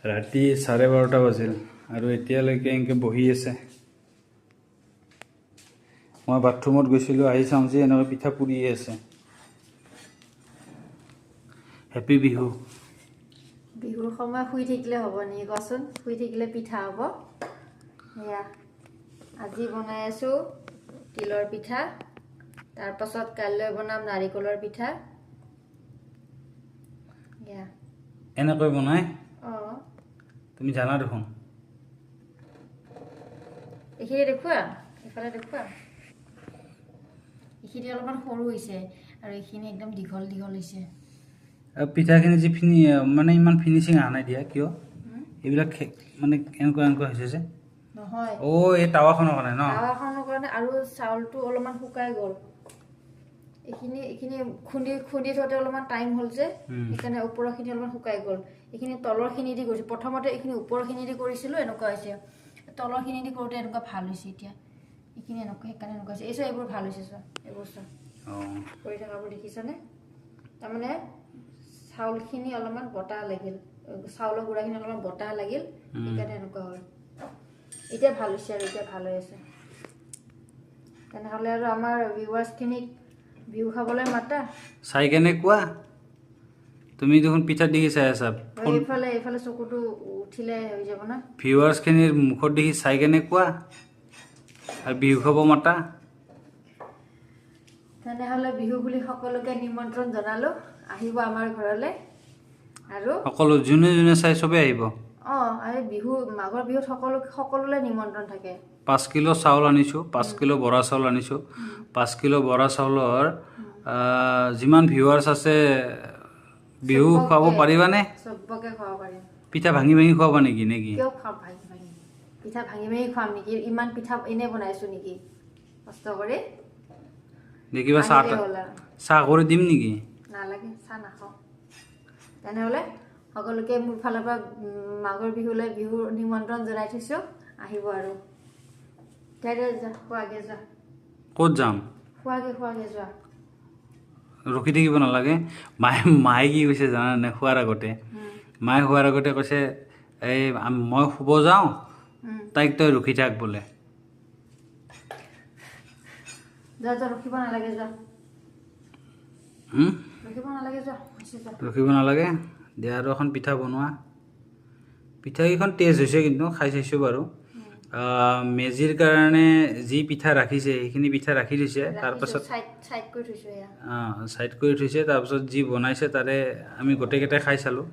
ৰাতি 12:30 বাজিল আৰু এতিয়ালৈকে এনেকৈ বহি আছে। মই বাথৰুমত গৈছিলোঁ, আহি চাওঁ যে এনেকৈ পিঠা পুৰিয়ে আছে। হেপী বিহু। বিহুৰ সময় শুই থাকিলে হ'ব নেকি কচোন? শুই থাকিলে পিঠা হ'ব। এয়া আজি বনাই আছোঁ তিলৰ পিঠা, তাৰপাছত কাইলৈ বনাম নাৰিকলৰ পিঠা। এয়া এনেকৈ বনাই অঁ, তুমি জানা দেখোন। এইখিনি দেখুওৱা, এইফালে দেখুওৱা। এইখিনি অলপমান সৰু হৈছে আৰু এইখিনি একদম দীঘল দীঘল হৈছে। আৰু পিঠাখিনি যে মানে ইমান ফিনিচিং অহা নাই দিয়া কিয়? এইবিলাক মানে এনেকুৱা এনেকুৱা হৈছে যে নহয়, এই টাৱাখনৰ কাৰণে ন? টাৱাখনৰ কাৰণে আৰু চাউলটো অলপমান শুকাই গ'ল। এইখিনি এইখিনি খুন্দি খুন্দি থওঁতে অলপমান টাইম হ'ল যে, সেইকাৰণে ওপৰৰখিনি অলপমান শুকাই গ'ল। এইখিনি তলৰখিনি দি কৰিছোঁ। প্ৰথমতে এইখিনি ওপৰৰখিনি দি কৰিছিলোঁ, এনেকুৱা হৈছে। তলৰখিনি দি কৰোঁতে এনেকুৱা ভাল হৈছে। এতিয়া এইখিনি এনেকুৱা, সেইকাৰণে এনেকুৱা হৈছে। এইবোৰ ভাল হৈছে চোৱা, এইবোৰ চোৱা কৰি থকাবোৰ দেখিছানে? তাৰমানে চাউলখিনি অলপমান বতাহ লাগিল, চাউলৰ গুড়াখিনি অলপমান বতাহ লাগিল, সেইকাৰণে এনেকুৱা হ'ল। এতিয়া ভাল হৈছে আৰু এতিয়া ভাল হৈ আছে। তেনেহ'লে আৰু আমাৰ ভিউৱাৰ্ছখিনিক বিহু খাবলৈ মাতা। চাই কেনে কোৱা, তুমি দেখোন পিঠা দেখি চাই আছা। এইফালে এইফালে চকুটো উঠিলে হৈ যাব না। ভিউৱাৰ্ছখিনিৰ মুখত দেখি চাই কেনে কোৱা আৰু বিহু খাব মাতা। তেনেহ'লে বিহু বুলি সকলোকে নিমন্ত্ৰণ জনালোঁ, আহিব আমাৰ ঘৰলৈ। আৰু সকলো যোনে যোনে চাই চবেই আহিব। অঁ, এই বিহু মাঘৰ বিহুত সকলোলৈ নিমন্ত্ৰণ থাকে। 5 কিলো চাউল আনিছোঁ, 5 কিলো বৰা চাউল আনিছোঁ। 5 কিলো বৰা চাউলৰ যিমান ভিউৱাৰ্ছ আছে বিহু খুৱাব পাৰিবানে? চবকে খুৱাব পাৰিম। পিঠা ভাঙি ভাঙি খুৱাবা নেকি? কিয় খুৱাম ভাঙি ভাঙি? পিঠা ভাঙি ভাঙি খুৱাম নেকি? ইমান পিঠা এনেই বনাইছোঁ নেকি কষ্ট কৰি? দেখিবা চাহ কৰি দিম নেকি? নালাগে, চাহ নাখাওঁ। তেনেহ'লে সকলোকে মোৰ ফালৰ পৰা মাঘৰ বিহুলৈ বিহুৰ নিমন্ত্ৰণ জনাই থৈছোঁ, আহিব আৰু। যা খোৱাগে যোৱা। ক'ত যাম? খোৱাগে যোৱা। ৰখি থাকিব নালাগে। মায়ে কি কৈছে জানানে? খোৱাৰ আগতে মায়ে খোৱাৰ আগতে কৈছে, মই শুব যাওঁ, তাইক তই ৰখি থাক বোলে। যোৱা যোৱা, ৰখিব নালাগে, যোৱা। ৰখিব নালাগে, যোৱা। ৰখিব নালাগে। দিয়া আৰু এখন পিঠা বনোৱা। পিঠাকেইখন টেষ্ট হৈছে কিন্তু, খাই চাইছোঁ বাৰু। মেজিৰ কাৰণে যি পিঠা ৰাখিছে সেইখিনি পিঠা ৰাখি থৈছে, তাৰপাছত চাইড কৰি থৈছোঁ। চাইড কৰি থৈছে। তাৰপাছত যি বনাইছে তাৰে আমি গোটেইকেইটাই খাই চালোঁ।